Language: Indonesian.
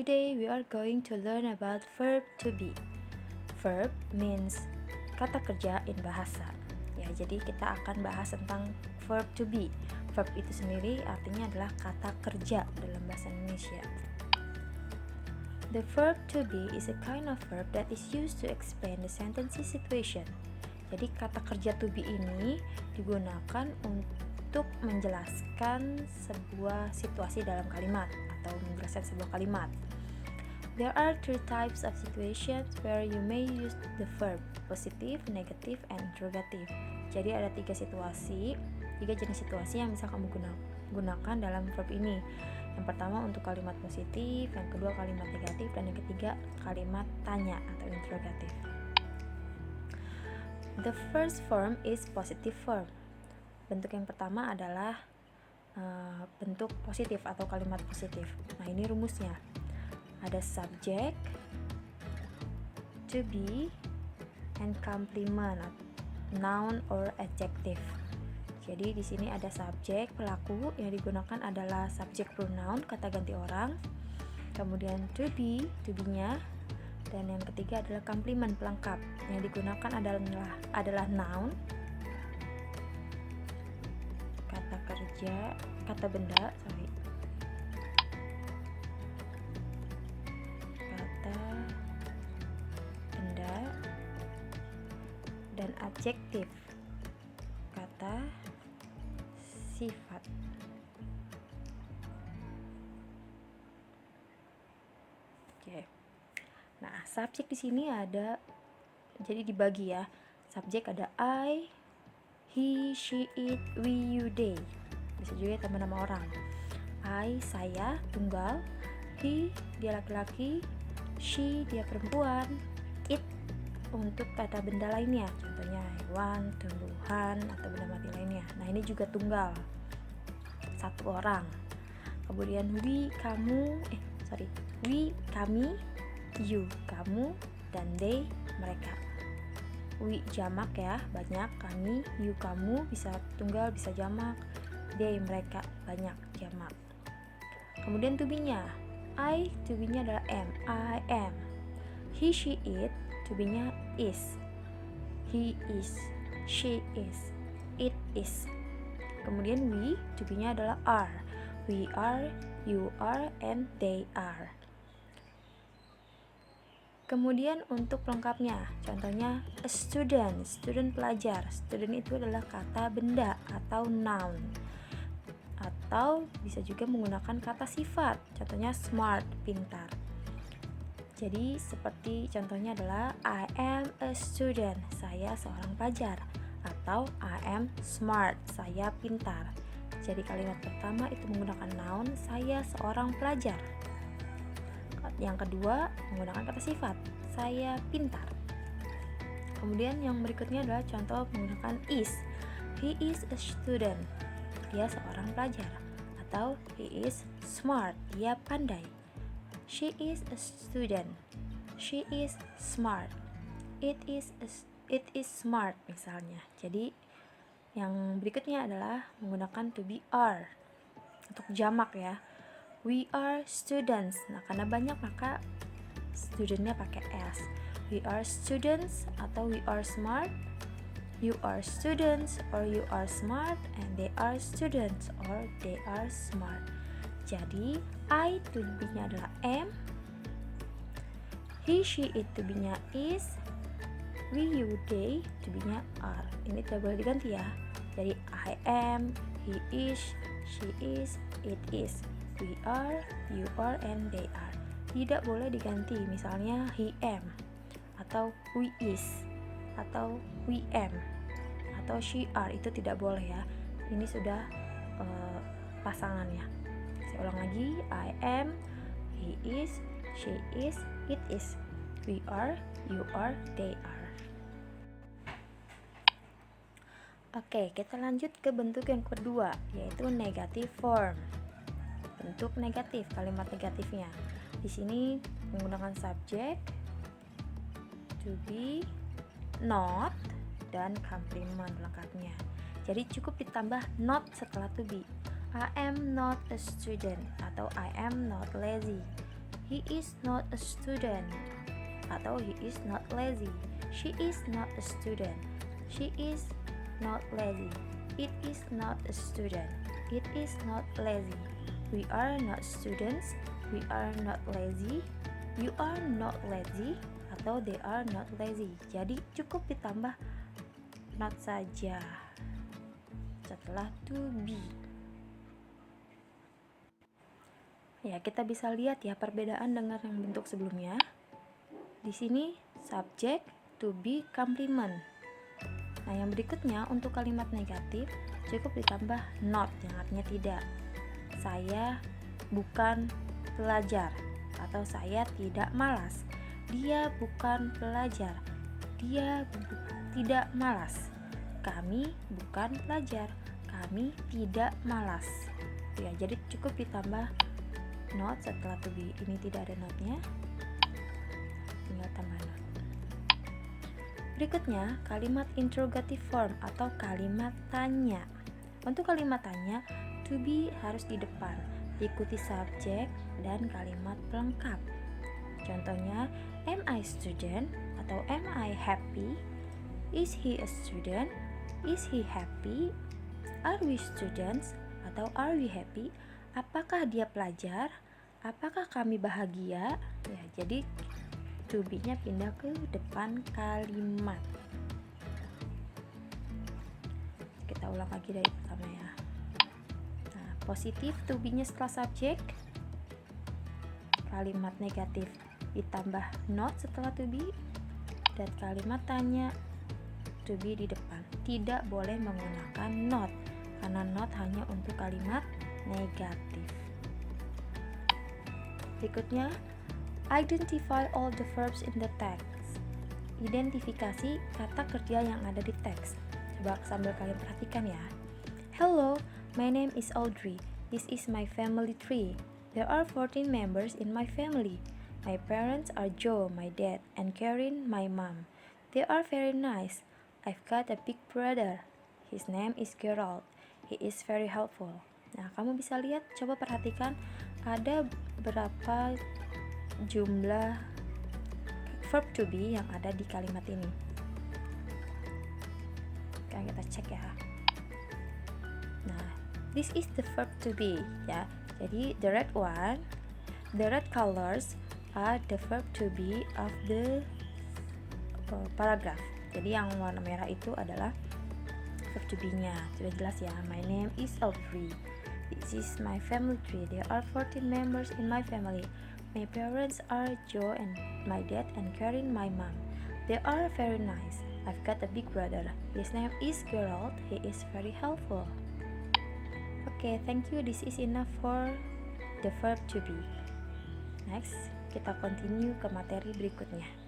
Today we are going to learn about verb to be. Verb means kata kerja in bahasa. Ya, jadi kita akan bahas tentang verb to be. Verb itu sendiri artinya adalah kata kerja dalam bahasa Indonesia. The verb to be is a kind of verb that is used to explain the sentence situation. Jadi kata kerja to be ini digunakan untuk menjelaskan sebuah situasi dalam kalimat atau menjelaskan sebuah kalimat. There are three types of situations where you may use the verb: positive, negative, and interrogative. Jadi ada tiga jenis situasi yang bisa kamu gunakan dalam verb ini. Yang pertama untuk kalimat positif, yang kedua kalimat negatif, dan yang ketiga kalimat tanya atau interrogative. The first form is positive form. Bentuk yang pertama adalah bentuk positif atau kalimat positif. Nah, ini rumusnya. Ada subject, to be, and complement, noun or adjective. Jadi di sini ada subjek, pelaku, yang digunakan adalah subject pronoun, kata ganti orang. Kemudian to be-nya, dan yang ketiga adalah complement, pelengkap. Yang digunakan adalah noun, kata benda, dan adjektif, kata sifat. Oke. Nah, subjek di sini ada, jadi dibagi ya. Subjek ada I, he, she, it, we, you, they. Bisa juga tambah nama orang. I, saya, tunggal. He, dia laki-laki. She, dia perempuan. It, untuk kata benda lainnya, contohnya hewan, tumbuhan, atau benda mati lainnya. Nah, ini juga tunggal, satu orang. Kemudian we, kami, you, kamu, dan they, mereka. We jamak ya, banyak. Kami, you, kamu, bisa tunggal, bisa jamak. They, mereka, banyak, jamak. Kemudian to be-nya, I, to be-nya adalah am, I am. He, she, it, to be-nya is. He is, she is, it is. Kemudian we, to be-nya adalah are. We are, you are, and they are. Kemudian untuk pelengkapnya, contohnya a student, pelajar. Student itu adalah kata benda atau noun. Atau bisa juga menggunakan kata sifat, contohnya smart, pintar. Jadi seperti contohnya adalah I am a student, saya seorang pelajar. Atau I am smart, saya pintar. Jadi kalimat pertama itu menggunakan noun, saya seorang pelajar. Yang kedua menggunakan kata sifat, saya pintar. Kemudian yang berikutnya adalah contoh menggunakan is. He is a student, dia seorang pelajar. Atau he is smart, dia pandai. She is a student, she is smart. It is smart misalnya. Jadi yang berikutnya adalah menggunakan to be are untuk jamak ya. We are students. Nah, karena banyak maka studentnya pakai s. We are students atau we are smart. You are students or you are smart, and they are students or they are smart. Jadi I to be-nya adalah am, he, she, it to be-nya is, we, you, they to be-nya are. Ini tidak boleh diganti ya. Jadi I am, he is, she is, it is. We are, you are, and they are. Tidak boleh diganti, misalnya he am, atau we is, atau we am, atau she are, itu tidak boleh ya. Ini sudah pasangannya. Saya ulang lagi, I am, he is, she is, it is. We are, you are, they are. Oke, kita lanjut ke bentuk yang kedua, yaitu negative form. Bentuk negatif, kalimat negatifnya. Di sini menggunakan subjek, to be, not, dan complement lengkapnya. Jadi cukup ditambah not setelah to be. I am not a student atau I am not lazy. He is not a student. Atau he is not lazy. She is not a student. She is not lazy. It is not a student. It is not lazy. We are not students. We are not lazy. You are not lazy. Atau they are not lazy. Jadi cukup ditambah not saja setelah to be. Ya, kita bisa lihat ya perbedaan dengan yang bentuk sebelumnya. Di sini subjek to be complement. Nah, yang berikutnya untuk kalimat negatif cukup ditambah not yang artinya tidak. Saya bukan pelajar atau saya tidak malas. Dia bukan pelajar. Dia tidak malas. Kami bukan pelajar. Kami tidak malas. Ya, jadi cukup ditambah not setelah to be. Ini tidak ada notnya. Tinggal tambah not. Berikutnya, kalimat interrogative form atau kalimat tanya. Untuk kalimat tanya, to be harus di depan, diikuti subjek dan kalimat pelengkap. Contohnya, am I student atau am I happy? Is he a student? Is he happy? Are we students atau are we happy? Apakah dia pelajar? Apakah kami bahagia? Ya, jadi to be-nya pindah ke depan kalimat. Kita ulang lagi dari pertama ya. Nah, positif to be-nya setelah subjek. Kalimat negatif ditambah not setelah to be, dan kalimat tanya to be di depan. Tidak boleh menggunakan not karena not hanya untuk kalimat negatif. Berikutnya, identify all the verbs in the text. Identifikasi kata kerja yang ada di teks. Coba sambil kalian perhatikan ya. Hello, my name is Audrey. This is my family tree. There are 14 members in my family. My parents are Joe, my dad, and Karen, my mom. They are very nice. I've got a big brother. His name is Gerald. He is very helpful. Nah, kamu bisa lihat, coba perhatikan ada berapa jumlah verb to be yang ada di kalimat ini. Sekarang kita cek ya. Nah, this is the verb to be ya. Jadi the red one, the red colors are the verb to be of the paragraph. Jadi yang warna merah itu adalah verb to be-nya. Sudah jelas ya. My name is Audrey. This is my family tree. There are 14 members in my family. My parents are Joe and my dad and Karen, my mom. They are very nice. I've got a big brother. His name is Gerald. He is very helpful. Okay, thank you. This is enough for the verb to be. Next, kita continue ke materi berikutnya.